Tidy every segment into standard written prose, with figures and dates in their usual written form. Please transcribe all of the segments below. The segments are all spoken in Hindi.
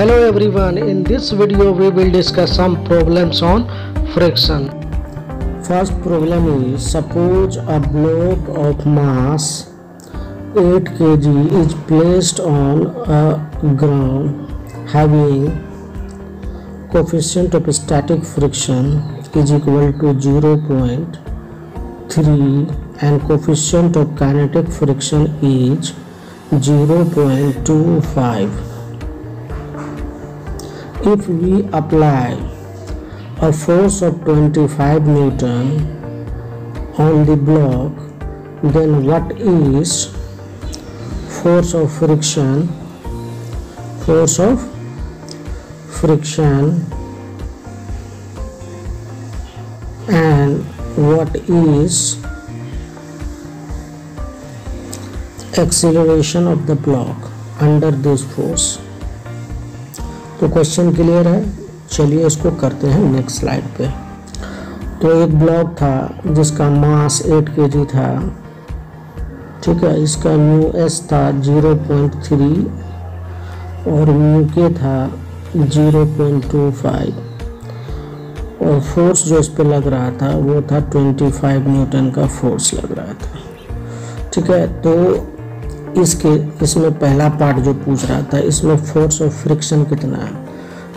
Hello everyone, in this video we will discuss some problems on friction. First problem is, suppose a block of mass 8 kg is placed on a ground having coefficient of static friction is equal to 0.3 and coefficient of kinetic friction is 0.25. If we apply a force of 25 Newton on the block, then what is force of friction and what is acceleration of the block under this force. तो क्वेश्चन क्लियर है, चलिए इसको करते हैं नेक्स्ट स्लाइड पे। तो एक ब्लॉक था जिसका मास 8 kg था, ठीक है। इसका म्यू एस था 0.3 और म्यू के था 0.25 और फोर्स जो इस पे लग रहा था वो था 25 न्यूटन का फोर्स लग रहा था, ठीक है। तो इसमें पहला पार्ट जो पूछ रहा था, इसमें फोर्स ऑफ फ्रिक्शन कितना है।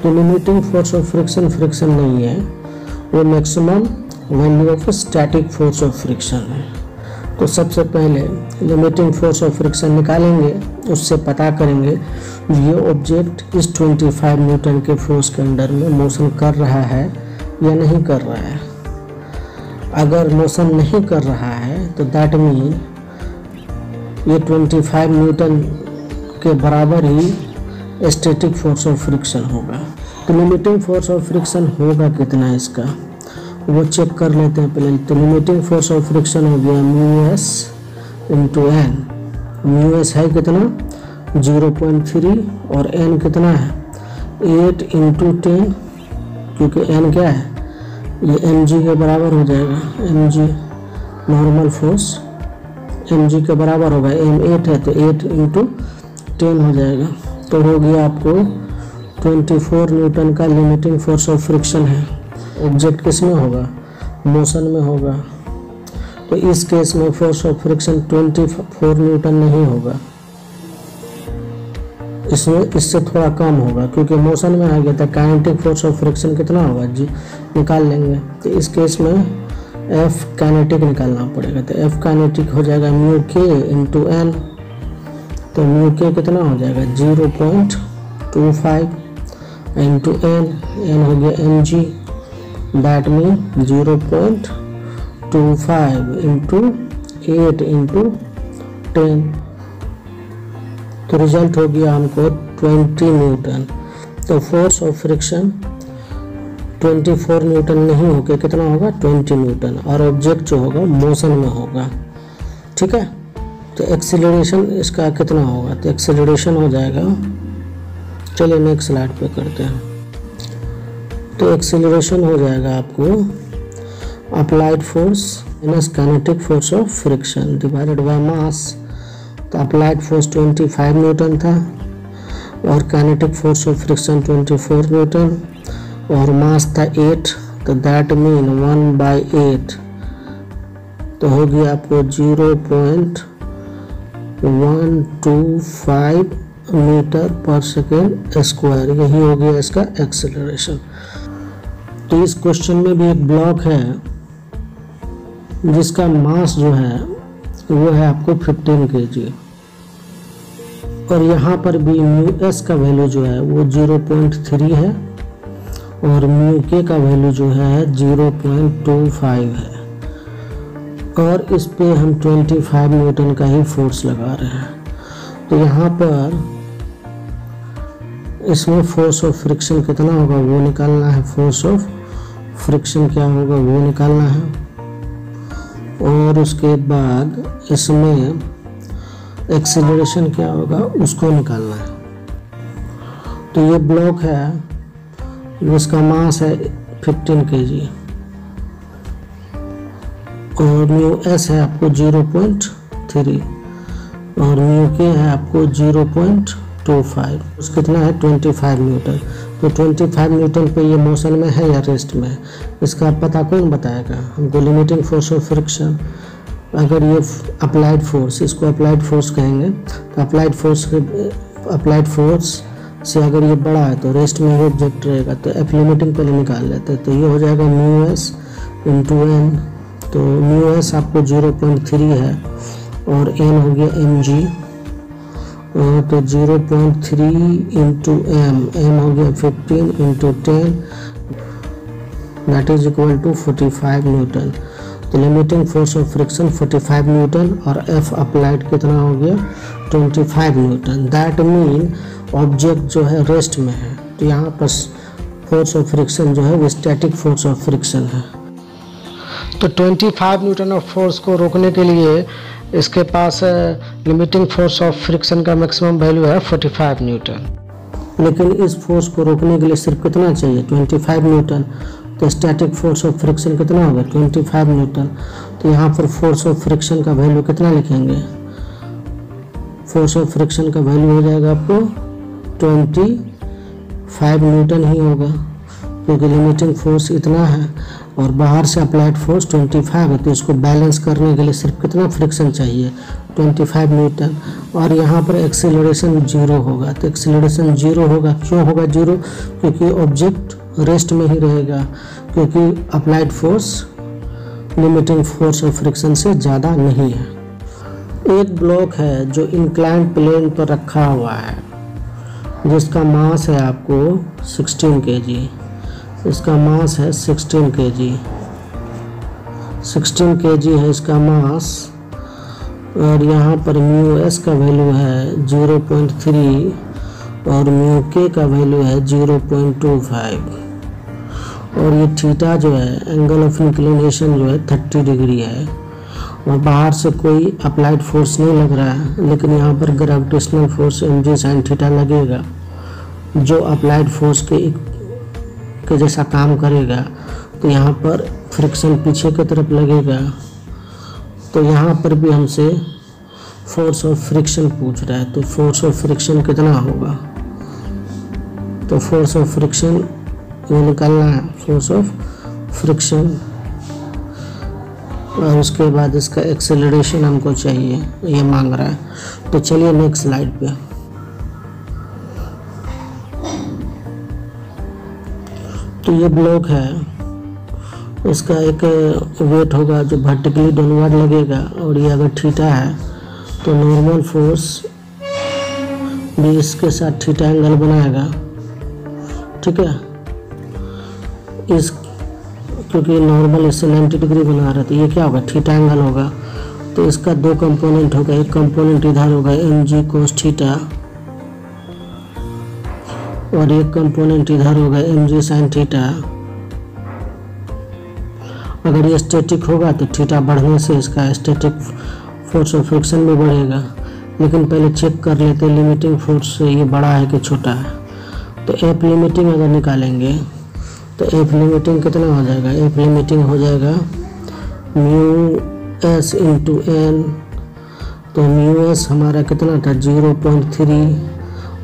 तो लिमिटिंग फोर्स ऑफ फ्रिक्शन नहीं है, वो maximum value of static force of friction है। तो सबसे पहले लिमिटिंग फोर्स ऑफ फ्रिक्शन निकालेंगे, उससे पता करेंगे ये ऑब्जेक्ट इस 25 न्यूटन के फोर्स के अंडर में मोशन कर रहा है या नहीं कर रहा है। अगर मोशन नहीं कर रहा है तो दैट मीन ये 25 न्यूटन के बराबर ही स्टैटिक फोर्स ऑफ फ्रिक्शन होगा। तो लिमिटिंग फोर्स ऑफ फ्रिक्शन होगा कितना इसका, वो चेक कर लेते हैं पहले। तो लिमिटिंग फोर्स ऑफ फ्रिक्शन हो गया mu S into N. Mu S है कितना 0.3 और एन कितना है 8 इंटू 10, क्योंकि एन क्या है ये एम जी के बराबर हो जाएगा। M G normal force M G के बराबर होगा, एम 8 है तो 8 इंटू 10 हो जाएगा। तो हो गया आपको 24 न्यूटन का लिमिटिंग फोर्स ऑफ फ्रिक्शन है। ऑब्जेक्ट किस में होगा, मोशन में होगा। तो इस केस में फोर्स ऑफ फ्रिक्शन 24 न्यूटन नहीं होगा, इसमें इससे थोड़ा कम होगा क्योंकि मोशन में आ गया था। काइनेटिक फोर्स ऑफ फ्रिक्शन कितना होगा जी निकाल लेंगे। तो इस केस में एफ काइनेटिक निकालना पड़ेगा। तो एफ काइनेटिक हो जाएगा म्यू के इंटू एन। तो म्यू के कितना हो जाएगा 0.25 इंटू एन। एन हो गया M G, that mean 0.25 into 8 into 10। तो रिजल्ट हो गया हमको 20 न्यूटन। तो फोर्स ऑफ फ्रिक्शन 24 न्यूटन नहीं होकर कितना होगा 20 न्यूटन, और ऑब्जेक्ट जो होगा मोशन में होगा, ठीक है। तो एक्सीलरेशन इसका कितना होगा, तो एक्सीलरेशन हो जाएगा, चलिए नेक्स्ट स्लाइड पे करते हैं। तो एक्सीलरेशन हो जाएगा आपको applied force minus kinetic force of friction divided by mass. तो अप्लाइड फोर्स 25 न्यूटन था और kinetic force of friction 24 Newton और मास था 8, तो दैट मीन 1/8। तो हो गया आपको 0.125 मीटर पर सेकेंड स्क्वायर। यही हो गया इसका एक्सेलरेशन। तो इस क्वेश्चन में भी एक ब्लॉक है जिसका मास जो है वो है आपको 15 kg और यहाँ पर भी म्यू एस का वैल्यू जो है वो 0.3 है और म्यू के का वैल्यू जो है 0.25 है और इस पे हम 25 न्यूटन का ही फोर्स लगा रहे हैं। तो यहाँ पर इसमें फोर्स ऑफ फ्रिक्शन कितना होगा वो निकालना है। फोर्स ऑफ फ्रिक्शन क्या होगा वो निकालना है और उसके बाद इसमें एक्सेलरेशन क्या होगा उसको निकालना है। तो ये ब्लॉक है जिसका मास है 15 kg और म्यू एस है आपको 0.3 और म्यू के है आपको 25 कितना है 25 न्यूटन। तो 25 न्यूटन पे ये मोशन में है या रेस्ट में है, इसका पता कौन बताएगा हमको? Limiting force of friction. अगर ये अप्लाइड फोर्स, इसको अप्लाइड फोर्स कहेंगे, तो अप्लाइड फोर्स से अगर ये बड़ा है तो रेस्ट में ही ऑब्जेक्ट रहेगा। तो एफ लिमिटिंग पहले निकाल लेते हैं। तो ये हो जाएगा म्यू एस इंटू एन। तो म्यू एस आपको 0.3 है और एन हो गया एम जी। तो 0.3 इंटू एम हो गया 15 into 10 that is equal to 45 newton. तो limiting force of friction 45 newton और एफ अप्लाइड कितना हो गया 25 न्यूटन। दैट मीन ऑब्जेक्ट जो है रेस्ट में है। तो यहाँ पर फोर्स ऑफ फ्रिक्शन जो है वो स्टैटिक फोर्स ऑफ फ्रिक्शन है। तो 25 न्यूटन ऑफ फोर्स को रोकने के लिए इसके पास लिमिटिंग फोर्स ऑफ फ्रिक्शन का मैक्सिमम वैल्यू है 45 न्यूटन। लेकिन इस फोर्स को रोकने के लिए सिर्फ कितना चाहिए 25 न्यूटन। तो स्टैटिक फोर्स ऑफ फ्रिक्शन कितना होगा 25 न्यूटन। तो यहाँ पर फोर्स ऑफ फ्रिक्शन का वैल्यू कितना लिखेंगे? फोर्स ऑफ फ्रिक्शन का वैल्यू हो जाएगा आपको 25 न्यूटन ही होगा, क्योंकि लिमिटिंग फोर्स इतना है और बाहर से अप्लाइड फोर्स 25 है। तो इसको बैलेंस करने के लिए सिर्फ कितना फ्रिक्शन चाहिए 25 न्यूटन। और यहाँ पर एक्सेलरेशन 0 होगा। तो एक्सेलरेशन 0 होगा, क्यों होगा 0? क्योंकि ऑब्जेक्ट रेस्ट में ही रहेगा, क्योंकि applied force limiting force of friction से ज़्यादा नहीं है। एक ब्लॉक है जो इंक्लाइंड प्लेन पर रखा हुआ है, जिसका मास है आपको 16 kg। इसका मास है 16 kg। 16 kg है इसका मास। और यहाँ पर म्यू एस का वैल्यू है 0.3 और म्यू के का वैल्यू है 0.25। और ये थीटा जो है एंगल ऑफ इंक्लिनेशन जो है 30 डिग्री है और बाहर से कोई अप्लाइड फोर्स नहीं लग रहा है, लेकिन यहाँ पर gravitational force mg sin theta लगेगा जो अप्लाइड फोर्स के जैसा काम करेगा। तो यहाँ पर फ्रिक्शन पीछे की तरफ लगेगा। तो यहाँ पर भी हमसे फोर्स ऑफ फ्रिक्शन पूछ रहा है। तो फोर्स ऑफ फ्रिक्शन कितना होगा? तो फोर्स ऑफ फ्रिक्शन ये निकालना है, फोर्स ऑफ फ्रिक्शन। और उसके बाद इसका एक्सेलरेशन हमको चाहिए, ये मांग रहा है। तो चलिए नेक्स्ट स्लाइड पे। तो ये ब्लॉक है, इसका एक वेट होगा जो वर्टिकली डाउनवर्ड लगेगा और ये अगर थीटा है तो नॉर्मल फोर्स भी इसके साथ थीटा एंगल बनाएगा। ठीक है, इस क्योंकि नॉर्मल इससे 90 डिग्री बना रहा है तो ये क्या होगा थीटा एंगल होगा। तो इसका दो कंपोनेंट होगा, एक कंपोनेंट इधर होगा mg cos थीटा और एक कंपोनेंट इधर होगा mg sin थीटा। अगर ये स्टैटिक होगा तो थीटा बढ़ने से इसका स्टैटिक फोर्स ऑफ फ्रिक्शन भी बढ़ेगा। लेकिन पहले चेक कर लेते हैं लिमिटिंग फोर्स से ये बड़ा है कि छोटा है। तो एफ लिमिटिंग अगर निकालेंगे तो एफ लिमिटिंग कितना हो जाएगा? एफ लिमिटिंग हो जाएगा म्यू एस इंटू एन। तो म्यू एस हमारा कितना था 0.3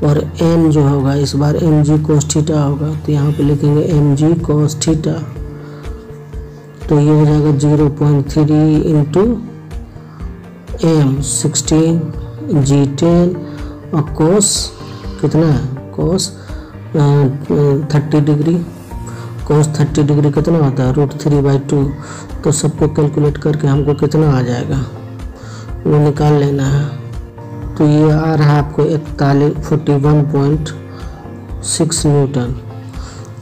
और एन जो होगा इस बार एम जी कोस थीटा होगा। तो यहाँ पे लिखेंगे एम जी कोस थीटा। तो ये हो जाएगा 0.3 इंटू एम 16 जी 10 और कोस कितना है? कोस 30 डिग्री। कोस 30 डिग्री कितना होता है? √3/2। तो सबको कैलकुलेट करके हमको कितना आ जाएगा वो निकाल लेना है। तो ये आ रहा है आपको 41.6 न्यूटन।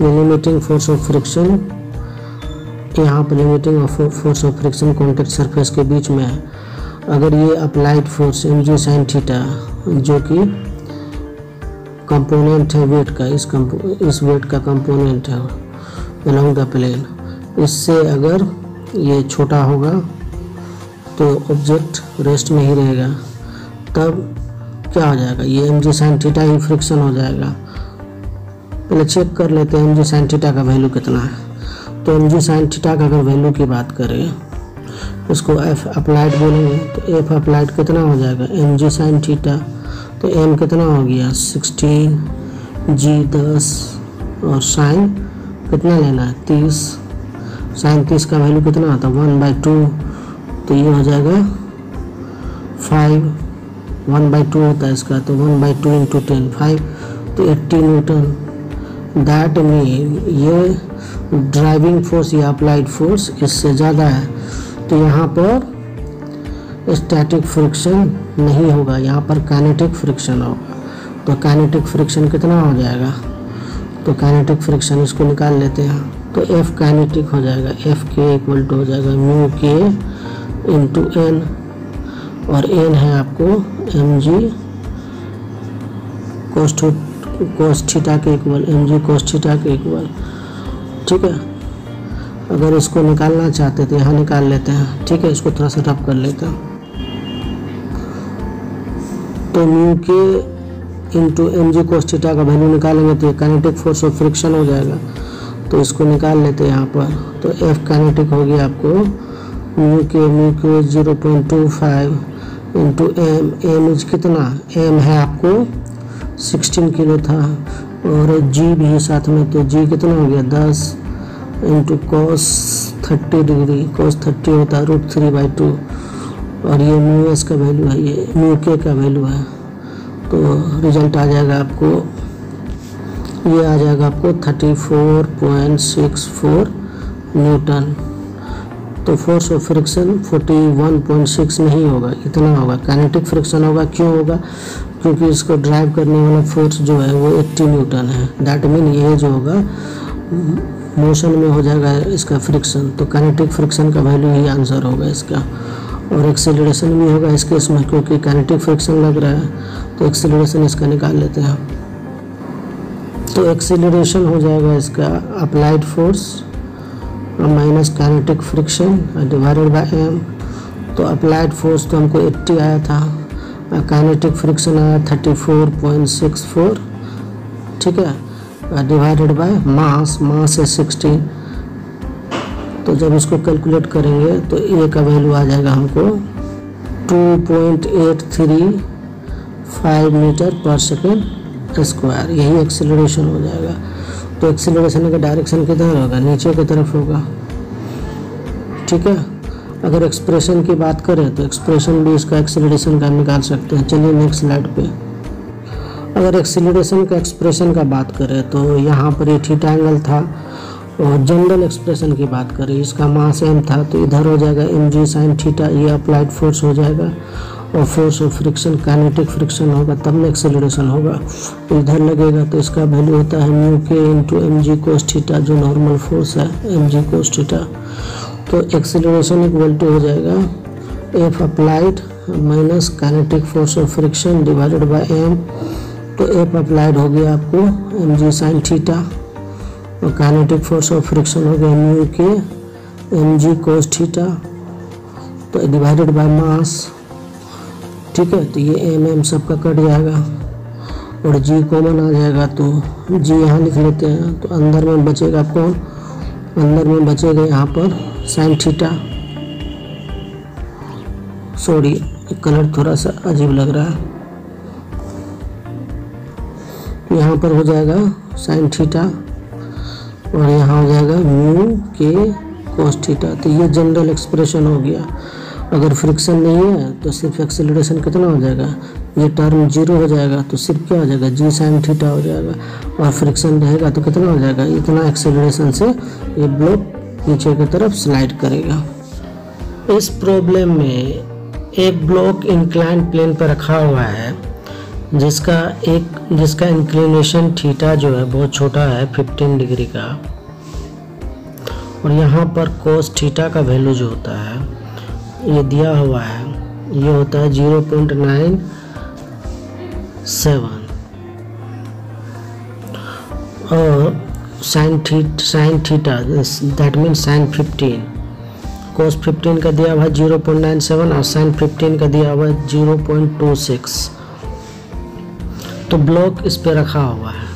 ये लिमिटिंग फोर्स ऑफ फ्रिक्शन, यहाँ पर limiting of force of friction contact surface के बीच में है। अगर ये applied force mg sin theta जो कि कंपोनेंट है वेट का, इस वेट का कंपोनेंट है अलोंग द प्लेन, इससे अगर ये छोटा होगा तो ऑब्जेक्ट रेस्ट में ही रहेगा। तब क्या हो जाएगा? ये mg sin थीटा ही फ्रिक्शन हो जाएगा। पहले चेक कर लेते हैं mg sin थीटा का वैल्यू कितना है। तो mg sin थीटा का अगर वैल्यू की बात करें इसको एफ अप्लाइड बोलेंगे। तो एफ अप्लाइड कितना हो जाएगा? mg sin theta. तो तो m कितना हो गया 16, g 10 और साइन कितना लेना है 30। साइन 30 का वैल्यू कितना आता है 1/2, तो ये हो जाएगा 5, 1/2 होता है इसका, तो 1/2 इंटू 10 5, तो 80 न्यूटन। दैट मीन ये ड्राइविंग फोर्स या अप्लाइड फोर्स इससे ज़्यादा है, तो यहाँ पर स्टैटिक फ्रिक्शन नहीं होगा, यहाँ पर काइनेटिक फ्रिक्शन होगा। तो काइनेटिक फ्रिक्शन कितना हो जाएगा, तो काइनेटिक फ्रिक्शन इसको निकाल लेते हैं, तो F काइनेटिक हो जाएगा, F के इक्वल टू हो जाएगा म्यू के इंटू एन, और एन है आपको mg कोस थीटा के इक्वल, mg कोस थीटा के इक्वल। ठीक है, अगर इसको निकालना चाहते तो यहाँ निकाल लेते हैं। ठीक है, इसको थोड़ा सा रफ कर लेते हैं, तो म्यू के इंटू mg कोस थीटा का वैल्यू निकालेंगे तो ये काइनेटिक फोर्स ऑफ फ्रिक्शन हो जाएगा, तो इसको निकाल लेते हैं यहाँ पर। तो F काइनेटिक हो गया आपको म्यू के 0.25 इंटू m इज कितना, m है आपको 16 किलो था, और g भी साथ में, तो g कितना हो गया 10 इंटू cos 30 डिग्री, cos 30 होता है √3/2, और ये म्यू एस का वैल्यू है, ये म्यू के का वैल्यू है, तो रिजल्ट आ जाएगा आपको, ये आ जाएगा आपको 34.64 न्यूटन। तो फोर्स ऑफ फ्रिक्शन 41.6 नहीं होगा, इतना होगा, काइनेटिक फ्रिक्शन होगा। क्यों होगा, क्योंकि इसको ड्राइव करने वाला फोर्स जो है वो 80 न्यूटन है। दैट मीन ये जो होगा मोशन में हो जाएगा इसका फ्रिक्शन, तो काइनेटिक फ्रिक्शन का वैल्यू ही आंसर होगा इसका। और एक्सेलरेशन भी होगा इस केस में, क्योंकि काइनेटिक फ्रिक्शन लग रहा है, तो एक्सेलरेशन इसका निकाल लेते हैं। तो एक्सेलरेशन हो जाएगा इसका applied force minus kinetic friction divided by m। तो अप्लाइड फोर्स तो हमको 80 आया था, काइनेटिक फ्रिक्शन आया 34.64। ठीक है, डिवाइडेड बाय मास है 16। तो जब इसको कैलकुलेट करेंगे तो ए का वैल्यू आ जाएगा हमको 2.835 मीटर पर सेकेंड स्क्वायर, यही एक्सेलरेशन हो जाएगा। तो एक्सेलरेशन का डायरेक्शन किधर होगा, नीचे की तरफ होगा। ठीक है, अगर एक्सप्रेशन की बात करें तो एक्सप्रेशन भी इसका एक्सेलरेशन का निकाल सकते हैं। चलिए नेक्स्ट स्लाइड पे। अगर एक्सेलरेशन का एक्सप्रेशन का बात करें तो यहाँ पर ये थीटा एंगल था, और जनरल एक्सप्रेशन की बात करें इसका मास m था, तो इधर हो जाएगा mg sin थीटा, ये अप्लाइड फोर्स हो जाएगा, और force of friction kinetic friction होगा तब में एक्सेलरेशन होगा, तो इधर लगेगा, तो इसका वैल्यू होता है म्यू के इंटू mg कोस थीटा, जो नॉर्मल फोर्स है mg कोस थीटा। तो एक्सेलरेशन इक्वल टू हो जाएगा F applied minus kinetic force of friction divided by m। तो F अप्लाइड हो गया आपको mg sin थीटा, और काइनेटिक फोर्स ऑफ फ्रिक्शन हो गया म्यू के mg कोस थीटा, तो डिवाइडेड बाय मास। ठीक है, तो ये mm सबका कट जाएगा और g कॉमन आ जाएगा, तो g यहाँ लिख लेते हैं। तो अंदर में बचेगा कौन, अंदर में बचेगा यहाँ पर sin थीटा। सॉरी, कलर थोड़ा सा अजीब लग रहा है, यहाँ पर हो जाएगा sin थीटा, और यहाँ हो जाएगा म्यू के कोस थीटा। तो ये जनरल एक्सप्रेशन हो गया। अगर फ्रिक्शन नहीं है तो सिर्फ एक्सेलरेशन कितना हो जाएगा, ये टर्म 0 हो जाएगा, तो सिर्फ क्या हो जाएगा g sin थीटा हो जाएगा, और फ्रिक्शन रहेगा तो कितना हो जाएगा, इतना एक्सेलरेशन से ये ब्लॉक नीचे की तरफ स्लाइड करेगा। इस प्रॉब्लम में एक ब्लॉक इंक्लाइन प्लेन पर रखा हुआ है, जिसका इंक्लिनेशन थीटा जो है बहुत छोटा है 15 डिग्री का, और यहाँ पर कोस थीटा का वैल्यू जो होता है ये दिया हुआ है, ये होता है 0.97, और sine theta that mean sine 15, कोस 15 का दिया हुआ है 0.97 और साइन 15 का दिया हुआ है 0.26। तो ब्लॉक इस पे रखा हुआ है,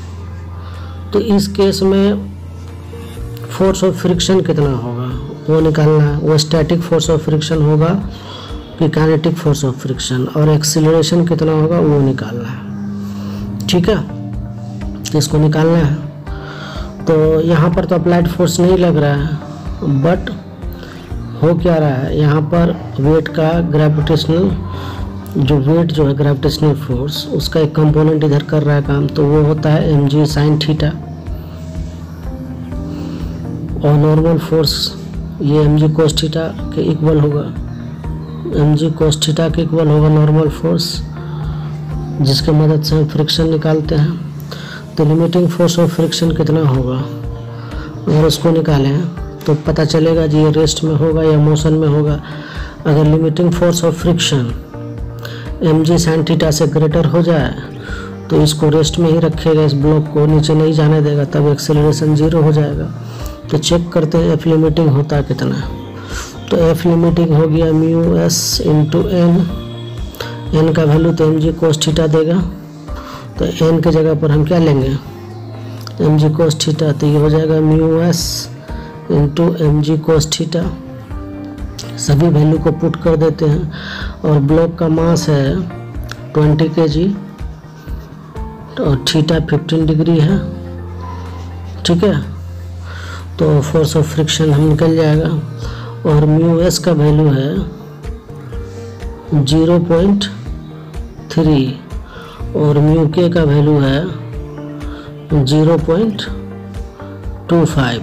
तो इस केस में फोर्स ऑफ फ्रिक्शन कितना होगा वो निकालना है। वो स्टैटिक फोर्स ऑफ फ्रिक्शन होगा कि काइनेटिक फोर्स ऑफ फ्रिक्शन और एक्सीलरेशन कितना होगा वो निकालना है। ठीक है, तो इसको निकालना है। तो यहाँ पर तो अप्लाइड फोर्स नहीं लग रहा है, बट हो क्या रहा है, यहाँ पर वेट का ग्रेविटेशनल जो वेट जो है ग्रेविटेशनल फोर्स उसका एक कंपोनेंट इधर कर रहा है काम, तो वो होता है mg sin थीटा, और नॉर्मल फोर्स ये mg cos थीटा के इक्वल होगा, mg cos थीटा के इक्वल होगा नॉर्मल फोर्स, जिसके मदद से हम फ्रिक्शन निकालते हैं। तो लिमिटिंग फोर्स ऑफ फ्रिक्शन कितना होगा, अगर उसको निकालें तो पता चलेगा जी ये रेस्ट में होगा या मोशन में होगा। अगर limiting force of friction mg sin theta से ग्रेटर हो जाए तो इसको रेस्ट में ही रखेगा, इस ब्लॉक को नीचे नहीं जाने देगा, तब एक्सेलरेशन 0 हो जाएगा। तो चेक करते हैं एफ लिमिटिंग होता है कितना। तो एफ लिमिटिंग हो गया म्यू एस इंटू एन का वैल्यू तो mg cos थीटा देगा, तो एन के जगह पर हम क्या लेंगे mg cos थीटा, तो ये हो जाएगा mu S into mg cos theta. सभी वैल्यू को पुट कर देते हैं, और ब्लॉक का मास है 20 kg और थीटा 15 डिग्री है। ठीक है, तो फोर्स ऑफ फ्रिक्शन हम निकल जाएगा, और म्यू एस का वैल्यू है 0.3 और म्यू के का वैल्यू है 0.25।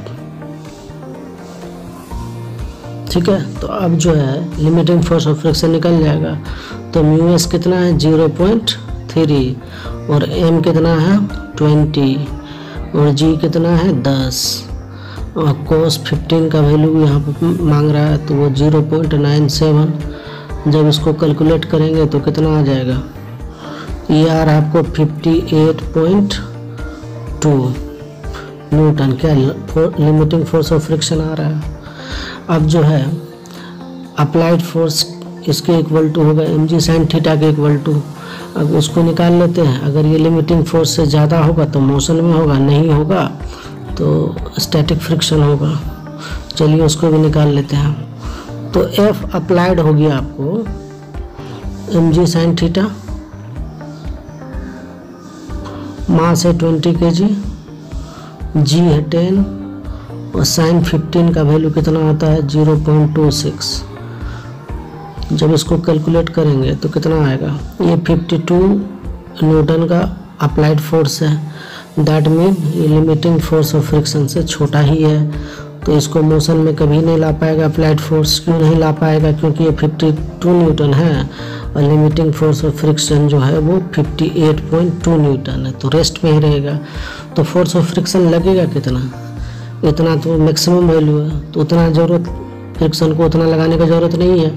ठीक है, तो अब जो है लिमिटिंग फोर्स ऑफ फ्रिक्शन निकल जाएगा। तो म्यू एस कितना है 0.3 और एम कितना है 20 और जी कितना है 10 और कोस 15 का वैल्यू यहाँ पर मांग रहा है, तो वो 0.97। जब इसको कैलकुलेट करेंगे तो कितना आ जाएगा, ये आ रहा है आपको 58.2 न्यूटन, क्या लिमिटिंग फोर्स ऑफ फ्रिक्शन आ रहा है। अब जो है अप्लाइड फोर्स इसके इक्वल टू होगा mg sin थीटा के इक्वल टू। अब उसको निकाल लेते हैं, अगर ये लिमिटिंग फोर्स से ज़्यादा होगा तो मोशन में होगा, नहीं होगा तो स्टैटिक फ्रिक्शन होगा। चलिए उसको भी निकाल लेते हैं। तो F अप्लाइड हो गया आपको mg sin थीटा, मास है 20 kg, g है 10 और साइन 15 का वैल्यू कितना होता है 0.26। जब इसको कैलकुलेट करेंगे तो कितना आएगा, ये 52 न्यूटन का अप्लाइड फोर्स है, दैट मीन ये लिमिटिंग फोर्स ऑफ फ्रिक्शन से छोटा ही है, तो इसको मोशन में कभी नहीं ला पाएगा अप्लाइड फोर्स। क्यों नहीं ला पाएगा, क्योंकि ये 52 न्यूटन है और लिमिटिंग फोर्स ऑफ फ्रिक्शन जो है वो 58.2 न्यूटन है, तो रेस्ट में ही रहेगा। तो फोर्स ऑफ फ्रिक्शन लगेगा कितना, इतना तो मैक्सिमम वैल्यू है, तो उतना ज़रूरत फ्रिक्शन को उतना लगाने की ज़रूरत नहीं है।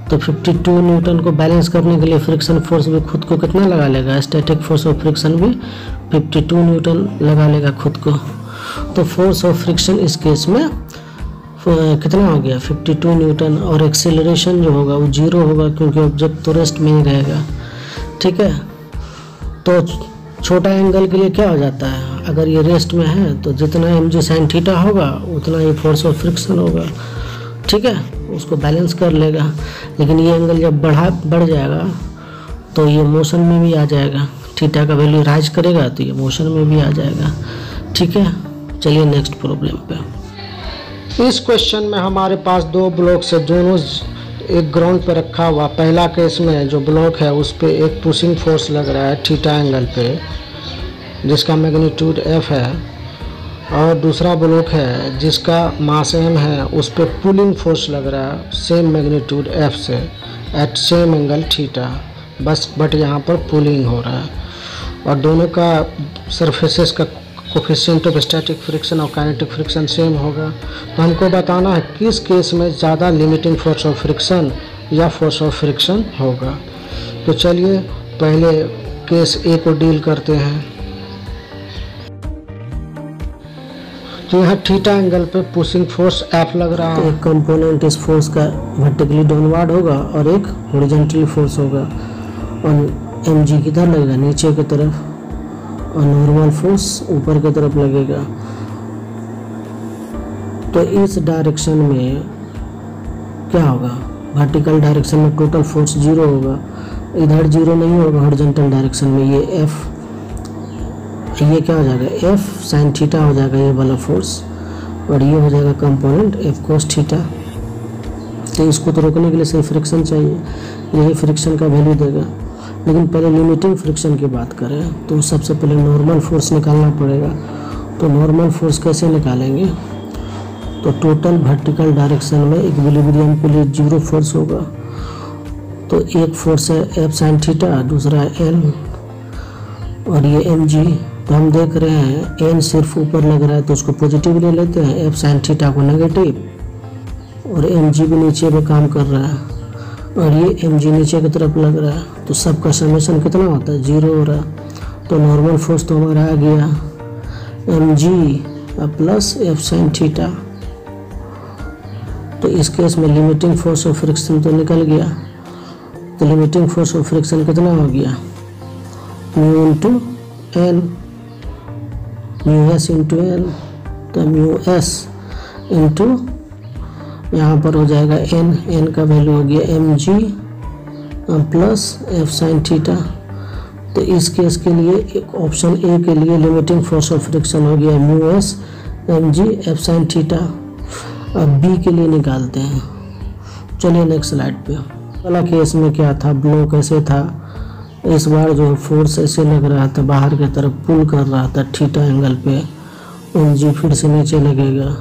तो 52 न्यूटन को बैलेंस करने के लिए फ्रिक्शन फोर्स भी खुद को कितना लगा लेगा, स्टैटिक फोर्स ऑफ फ्रिक्शन भी 52 न्यूटन लगा लेगा खुद को। तो फोर्स ऑफ फ्रिक्शन इस केस में कितना हो गया 52 न्यूटन, और एक्सेलरेशन जो होगा वो 0 होगा, क्योंकि ऑब्जेक्ट तो रेस्ट में ही रहेगा। ठीक है, तो छोटा एंगल के लिए क्या हो जाता है, अगर ये रेस्ट में है तो जितना mg sin थीटा होगा उतना ही फोर्स ऑफ फ्रिक्शन होगा। ठीक है, उसको बैलेंस कर लेगा। लेकिन ये एंगल जब बढ़ जाएगा तो ये मोशन में भी आ जाएगा, थीटा का वैल्यू राइज करेगा तो ये मोशन में भी आ जाएगा। ठीक है, चलिए नेक्स्ट प्रॉब्लम पे। इस क्वेश्चन में हमारे पास दो ब्लॉक्स है, दोनों एक ग्राउंड पे रखा हुआ। पहला केस में जो ब्लॉक है उस पर एक पुशिंग फोर्स लग रहा है थीटा एंगल पे, जिसका मैग्नीट्यूड F है, और दूसरा ब्लॉक है जिसका मास M है, उस पर पुलिंग फोर्स लग रहा है सेम मैग्नीट्यूड F से at same angle theta, but यहाँ पर पुलिंग हो रहा है। और दोनों का सरफेसेस का कोफिशिएंट ऑफ स्टैटिक फ्रिक्शन और काइनेटिक फ्रिक्शन सेम होगा। तो हमको बताना है किस केस में ज़्यादा लिमिटिंग फोर्स ऑफ फ्रिक्शन या फोर्स ऑफ फ्रिक्शन होगा। तो चलिए पहले केस ए को डील करते हैं। तो यहाँ थीटा एंगल पे पुशिंग फोर्स F लग रहा है। एक कंपोनेंट इस फोर्स का वर्टिकली डाउनवर्ड होगा और एक हॉरिजॉन्टली फोर्स होगा, और mg किधर लगेगा नीचे की तरफ, और नॉर्मल फोर्स ऊपर की तरफ लगेगा। तो इस डायरेक्शन में क्या होगा, वर्टिकल डायरेक्शन में टोटल फोर्स 0 होगा, इधर 0 नहीं होगा हॉरिजॉन्टल डायरेक्शन में। ये क्या हो जाएगा, एफ साइन थीटा हो जाएगा ये वाला फोर्स, और ये हो जाएगा कंपोनेंट एफ कोस थीटा। तो इसको तो रोकने के लिए सही फ्रिक्शन चाहिए, यही फ्रिक्शन का वैल्यू देगा। लेकिन पहले लिमिटिंग फ्रिक्शन की बात करें तो सबसे पहले नॉर्मल फोर्स निकालना पड़ेगा। तो नॉर्मल फोर्स कैसे निकालेंगे, तो टोटल वर्टिकल डायरेक्शन में इक्विलिब्रियम के लिए 0 फोर्स होगा। तो एक फोर्स है एफ साइन थीटा, दूसरा है एन, और ये एम जी। तो हम देख रहे हैं एन सिर्फ ऊपर लग रहा है तो उसको पॉजिटिव ले लेते हैं, एफ साइन थीटा को नेगेटिव, और एम जी भी नीचे पे काम कर रहा है, और ये एम जी नीचे की तरफ लग रहा है। तो सबका समेशन कितना होता है, 0 हो रहा है। तो नॉर्मल फोर्स तो हमारा आ गया M G plus F sine theta. तो इस केस में लिमिटिंग फोर्स ऑफ फ्रिक्शन तो निकल गया। तो लिमिटिंग फोर्स ऑफ फ्रिक्शन कितना हो गया, mu into N, mu S into N. तो म्यू एस इंटू यहाँ पर हो जाएगा एन, एन का वैल्यू हो गया M G plus F sine theta. तो इस केस के लिए एक ऑप्शन ए के लिए लिमिटिंग फोर्स ऑफ फ्रिक्शन हो गया mu S M G F sine theta. अब बी के लिए निकालते हैं। चलिए नेक्स्ट स्लाइड पे। पहला केस में क्या था, ब्लॉक ऐसे था, इस बार जो फोर्स ऐसे लग रहा था, बाहर की तरफ पुल कर रहा था थीटा एंगल पे, एम जी फिर से नीचे लगेगा,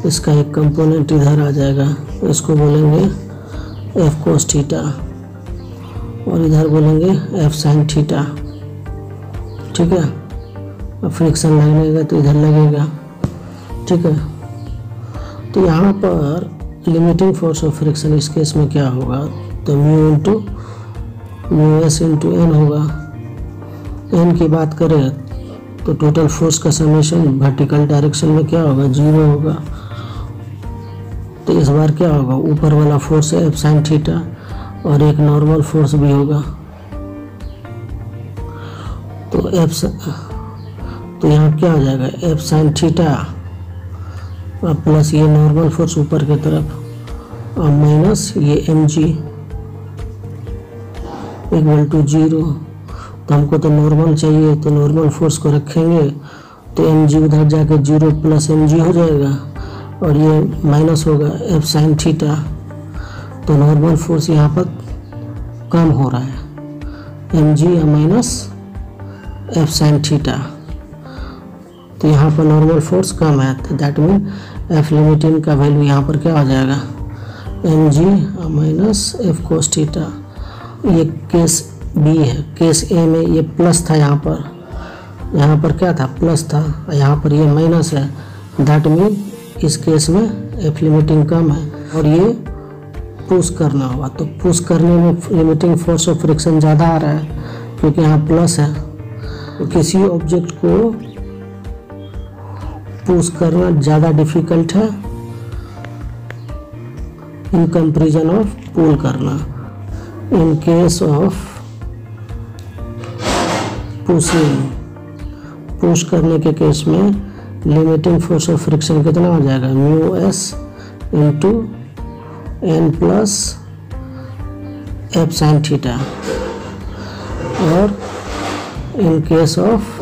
इसका एक कंपोनेंट इधर आ जाएगा, इसको बोलेंगे एफ कोस थीटा, और इधर बोलेंगे एफ साइन थीटा। ठीक है, अब फ्रिक्शन लगेगा तो इधर लगेगा। ठीक है, तो यहाँ पर लिमिटिंग फोर्स ऑफ फ्रिक्शन इस केस में क्या होगा, तो mu into mu S into N होगा। एन की बात करें तो टोटल फोर्स का समेशन वर्टिकल डायरेक्शन में क्या होगा, 0 होगा। तो इस बार क्या होगा, ऊपर वाला फोर्स है एफ साइन थीटा, और एक नॉर्मल फोर्स भी होगा। तो यहाँ क्या हो जाएगा, एफ साइन थीटा प्लस ये नॉर्मल फोर्स ऊपर की तरफ और माइनस ये एम जी इक्वल टू 0। तो हमको तो नॉर्मल चाहिए, तो नॉर्मल फोर्स को रखेंगे तो एम जी उधर जाके 0 प्लस एम जी हो जाएगा, और ये माइनस होगा एफ साइन थीटा। तो नॉर्मल फोर्स यहाँ पर कम हो रहा है, एम जी या माइनस एफ साइन थीटा। तो यहाँ पर नॉर्मल फोर्स कम है, तो दैट मीन एफ लिमिटिंग का वैल्यू यहाँ पर क्या हो जाएगा, M G minus F cos theta. ये केस बी है। केस ए में ये प्लस था, यहाँ पर क्या था, प्लस था, यहाँ पर ये माइनस है, दैट मीन इस केस में एफ लिमिटिंग कम है, और ये पुश करना होगा। तो पुश करने में लिमिटिंग फोर्स ऑफ फ्रिक्शन ज़्यादा आ रहा है क्योंकि यहाँ प्लस है। तो किसी ऑब्जेक्ट को पुश करना ज़्यादा डिफिकल्ट है इन कंपैरिजन ऑफ पुल करना। इन केस ऑफ पुशिंग, पुश करने के केस में लिमिटिंग फोर्स ऑफ फ्रिक्शन कितना हो जाएगा, mu S into N plus F sine theta. और in case of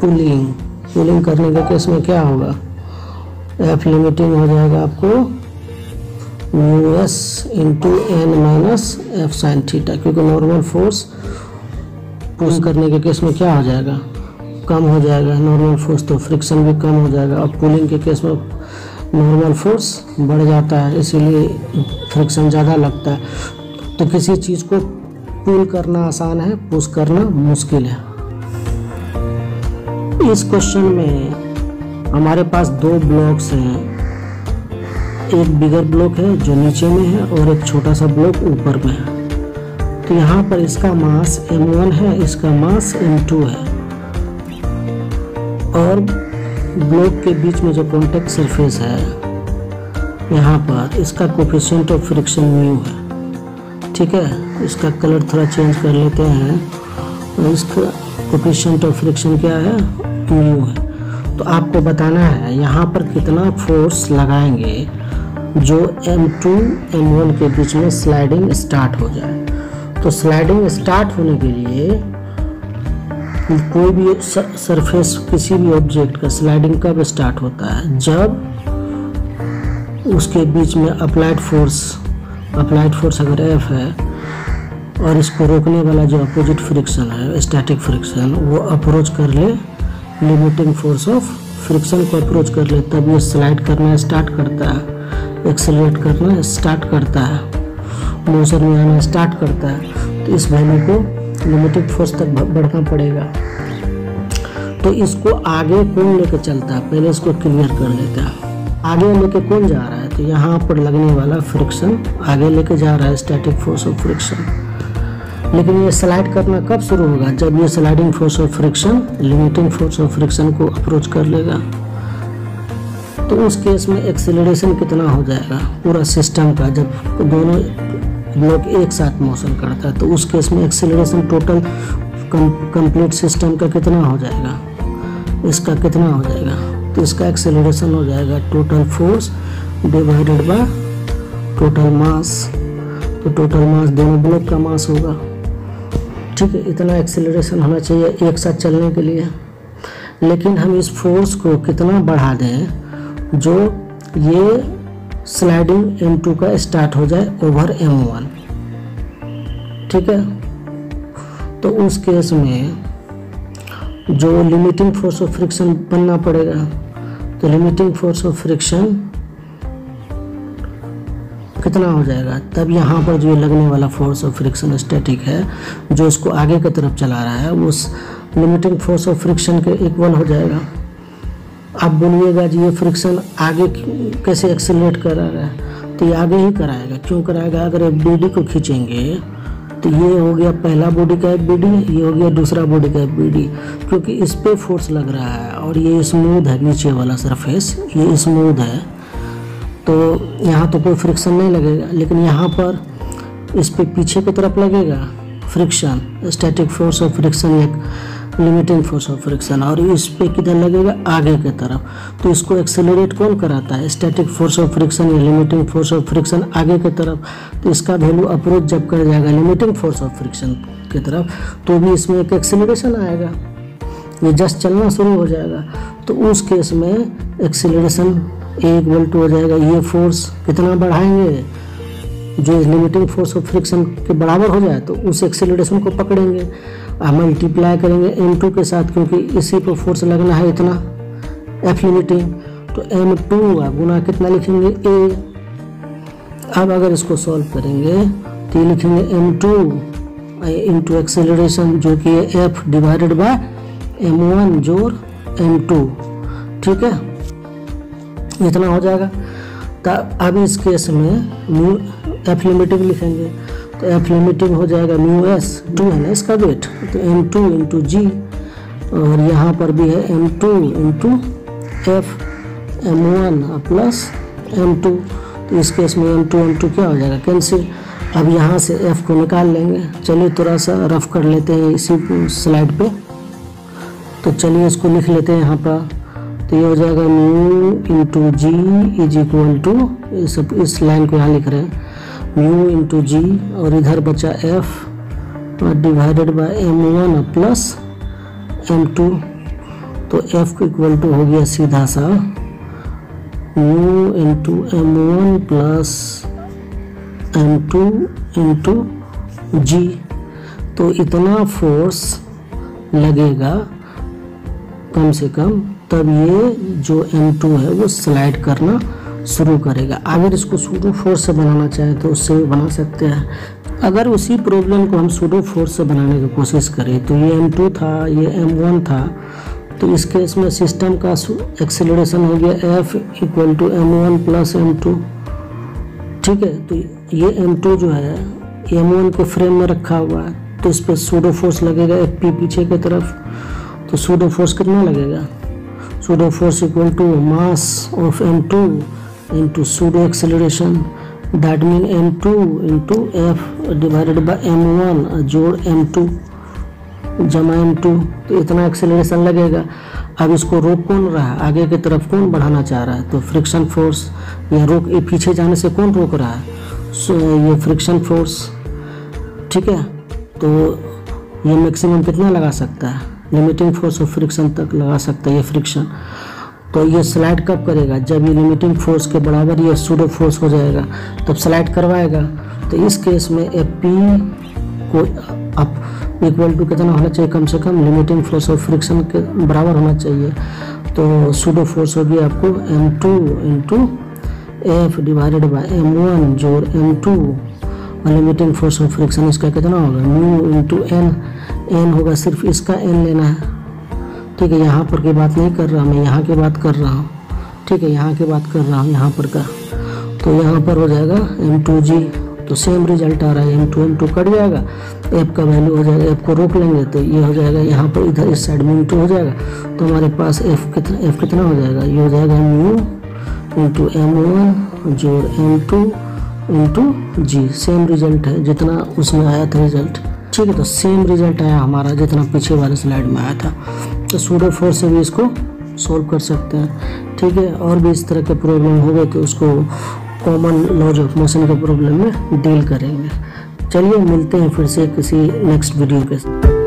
pulling, pulling करने के केस में क्या होगा, एफ लिमिटिंग हो जाएगा आपको mu S into N minus F sine theta, क्योंकि नॉर्मल फोर्स पुश करने के केस में क्या हो जाएगा, कम हो जाएगा नॉर्मल फोर्स, तो फ्रिक्शन भी कम हो जाएगा। और पुलिंग के केस में नॉर्मल फोर्स बढ़ जाता है, इसीलिए फ्रिक्शन ज़्यादा लगता है। तो किसी चीज़ को पुल करना आसान है, पुश करना मुश्किल है। इस क्वेश्चन में हमारे पास दो ब्लॉक्स हैं, एक बिगर ब्लॉक है जो नीचे में है और एक छोटा सा ब्लॉक ऊपर में है। तो यहाँ पर इसका मास m1 है, इसका मास m2 है, और ब्लॉक के बीच में जो कॉन्टैक्ट सरफेस है यहाँ पर, इसका कोफिशिएंट ऑफ फ्रिक्शन म्यू है। ठीक है, इसका कलर थोड़ा चेंज कर लेते हैं, और इसका कोफिशिएंट ऑफ फ्रिक्शन क्या है, म्यू है। तो आपको बताना है यहाँ पर कितना फोर्स लगाएंगे जो M2 M1 के बीच में स्लाइडिंग स्टार्ट हो जाए। तो स्लाइडिंग स्टार्ट होने के लिए कोई भी सरफेस किसी भी ऑब्जेक्ट का स्लाइडिंग कब स्टार्ट होता है, जब उसके बीच में अप्लाइड फोर्स अगर F है और इसको रोकने वाला जो अपोजिट फ्रिक्शन है स्टैटिक फ्रिक्शन वो अप्रोच कर ले, लिमिटिंग फोर्स ऑफ फ्रिक्शन को अप्रोच कर ले, तब ये स्लाइड करना स्टार्ट करता है, एक्सेलरेट करना स्टार्ट करता है, मोशन में आना स्टार्ट करता है। तो इस वैल्यू को लिमिटिंग फोर्स तक बढ़ना पड़ेगा। तो इसको आगे कौन लेके चलता है, पहले इसको क्लियर कर लेते हैं। आगे लेके कौन जा रहा है, तो यहाँ पर लगने वाला फ्रिक्शन आगे लेके जा रहा है, स्टैटिक फोर्स ऑफ फ्रिक्शन। लेकिन ये स्लाइड करना कब शुरू होगा, जब ये sliding force of friction limiting force of friction को अप्रोच कर लेगा। तो उस केस में एक्सेलरेशन कितना हो जाएगा पूरा सिस्टम का, जब दोनों ब्लॉक एक साथ मोशन करता है, तो उस केस में एक्सेलरेशन टोटल कंप्लीट सिस्टम का कितना हो जाएगा, इसका कितना हो जाएगा, तो इसका एक्सेलरेशन हो जाएगा total force divided by total mass. तो टोटल मास दोनों ब्लॉक का मास होगा, ठीक है। इतना एक्सेलरेशन होना चाहिए एक साथ चलने के लिए। लेकिन हम इस फोर्स को कितना बढ़ा दें जो ये स्लाइडिंग M2 का स्टार्ट हो जाए ओवर M1, ठीक है। तो उस केस में जो लिमिटिंग फोर्स ऑफ फ्रिक्शन बनना पड़ेगा, तो लिमिटिंग फोर्स ऑफ फ्रिक्शन कितना हो जाएगा, तब यहाँ पर जो लगने वाला फोर्स ऑफ फ्रिक्शन स्टैटिक है जो इसको आगे की तरफ चला रहा है, उस लिमिटिंग फोर्स ऑफ फ्रिक्शन के इक्वल हो जाएगा। अब बोलिएगा जी ये फ्रिक्शन आगे कैसे एक्सेलरेट करा रहा है, तो ये आगे ही कराएगा। क्यों कराएगा, अगर एक BD को खींचेंगे तो ये हो गया पहला बॉडी का BD, ये हो गया दूसरा बॉडी का BD, क्योंकि इस पे फोर्स लग रहा है और ये स्मूथ है, नीचे वाला सरफेस ये स्मूथ है, तो यहाँ तो कोई फ्रिक्शन नहीं लगेगा। लेकिन यहाँ पर इस पे पीछे की तरफ लगेगा friction, static force of friction एक लिमिटिंग फोर्स ऑफ फ्रिक्शन, और इस पे किधर लगेगा आगे की तरफ। तो इसको एक्सेलरेट कौन कराता है, स्टैटिक फोर्स ऑफ फ्रिक्शन या लिमिटिंग फोर्स ऑफ फ्रिक्शन आगे की तरफ। तो इसका वैल्यू अप्रोच जब कर जाएगा लिमिटिंग फोर्स ऑफ फ्रिक्शन की तरफ, तो भी इसमें एक एक्सेलरेशन आएगा, ये जस्ट चलना शुरू हो जाएगा। तो उस केस में एक्सेलरेशन A=2 हो जाएगा, ये फोर्स कितना बढ़ाएंगे जो लिमिटिंग फोर्स ऑफ फ्रिक्शन के बराबर हो जाए, तो उस एक्सेलरेशन को पकड़ेंगे, मल्टीप्लाई करेंगे M2 के साथ, क्योंकि इसी पर फोर्स लगना है इतना F लिमिटिंग। तो M2 गुना कितना लिखेंगे A। अब अगर इसको सॉल्व करेंगे तो ये लिखेंगे M2 इंटू एक्सेलरेशन जो कि F डिवाइडेड बाय M1 जोड़ M2, ठीक है, इतना हो जाएगा। तब अब इस केस में F लिमिटिंग लिखेंगे, तो F लिमिटिंग हो जाएगा μs, 2 है ना इसका वेट, तो M2 इंटू G, और यहाँ पर भी है M2 into F M1 plus M2। तो इस केस में M2 क्या हो जाएगा, कैंसिल। अब यहाँ से F को निकाल लेंगे। चलिए थोड़ा सा रफ कर लेते हैं इसी स्लाइड पे, तो चलिए इसको लिख लेते हैं यहाँ पर। तो ये हो जाएगा mu into G is equal to, इस लाइन को यहाँ लिख रहे हैं, म्यू इंटू जी, और इधर बचा F divided by M1 plus M2। तो F को इक्वल टू हो गया सीधा सा mu into M1 plus M2 into G. तो इतना फोर्स लगेगा कम से कम, तब ये जो M2 है वो स्लाइड करना शुरू करेगा। अगर इसको सूडो फोर्स से बनाना चाहे तो उससे भी बना सकते हैं। अगर उसी प्रॉब्लम को हम सूडो फोर्स से बनाने की कोशिश करें, तो ये M2 था, ये M1 था, तो इस केस में सिस्टम का एक्सेलरेशन हो गया F equal to M1 plus M2, ठीक है। तो ये M2 जो है M1 के फ्रेम में रखा हुआ है, तो इस पर सूडो फोर्स लगेगा FP पीछे की तरफ। तो सूडो फोर्स कितना लगेगा, pseudo force equal to mass of M2 into pseudo acceleration, that mean M2 into F divided by M1 जोड़ M2 जमा M2। तो इतना एक्सेलरेशन लगेगा। अब इसको रोक कौन रहा है, आगे की तरफ कौन बढ़ाना चाह रहा है, तो फ्रिक्शन फोर्स, या रोक पीछे जाने से कौन रोक रहा है, ये फ्रिक्शन फोर्स। ठीक है, तो ये मैक्सिमम कितना लगा सकता है, लिमिटिंग फोर्स ऑफ फ्रिक्शन तक लगा सकता है ये फ्रिक्शन। तो ये स्लाइड कब करेगा, जब ये लिमिटिंग फोर्स के बराबर ये सूडो फोर्स हो जाएगा तब स्लाइड करवाएगा। तो इस केस में एफ पी को अब इक्वल टू कितना होना चाहिए, कम से कम लिमिटिंग फोर्स ऑफ फ्रिक्शन के बराबर होना चाहिए। तो सूडो फोर्स होगी आपको m2 into F divided by m1 जोड़ m2 और लिमिटिंग फोर्स ऑफ फ्रिक्शन इसका कितना होगा, म्यू इंटू एन। एन होगा, सिर्फ इसका एन लेना है। ठीक है, यहाँ पर की बात नहीं कर रहा मैं, यहाँ की बात कर रहा हूँ। ठीक है, यहाँ की बात कर रहा हूँ, यहाँ पर का। तो यहाँ पर हो जाएगा m2g, तो सेम रिजल्ट आ रहा है, m2 m2 कट जाएगा, f का वैल्यू हो जाएगा, f को रोक लेंगे तो ये हो जाएगा, यहाँ पर इधर इस साइड में m2 हो जाएगा, तो हमारे पास f कितना हो जाएगा, ये हो जाएगा म्यू इंटू m1 जोड़ m2 इंटू जी। सेम रिजल्ट है जितना उसमें आया था रिजल्ट। ठीक है, तो सेम रिजल्ट आया हमारा जितना पीछे वाले स्लाइड में आया था। तो सूडो फोर्स से भी इसको सॉल्व कर सकते हैं। ठीक है, और भी इस तरह के प्रॉब्लम हो गए तो उसको कॉमन लॉज ऑफ मोशन के प्रॉब्लम में डील करेंगे। चलिए मिलते हैं फिर से किसी नेक्स्ट वीडियो के साथ।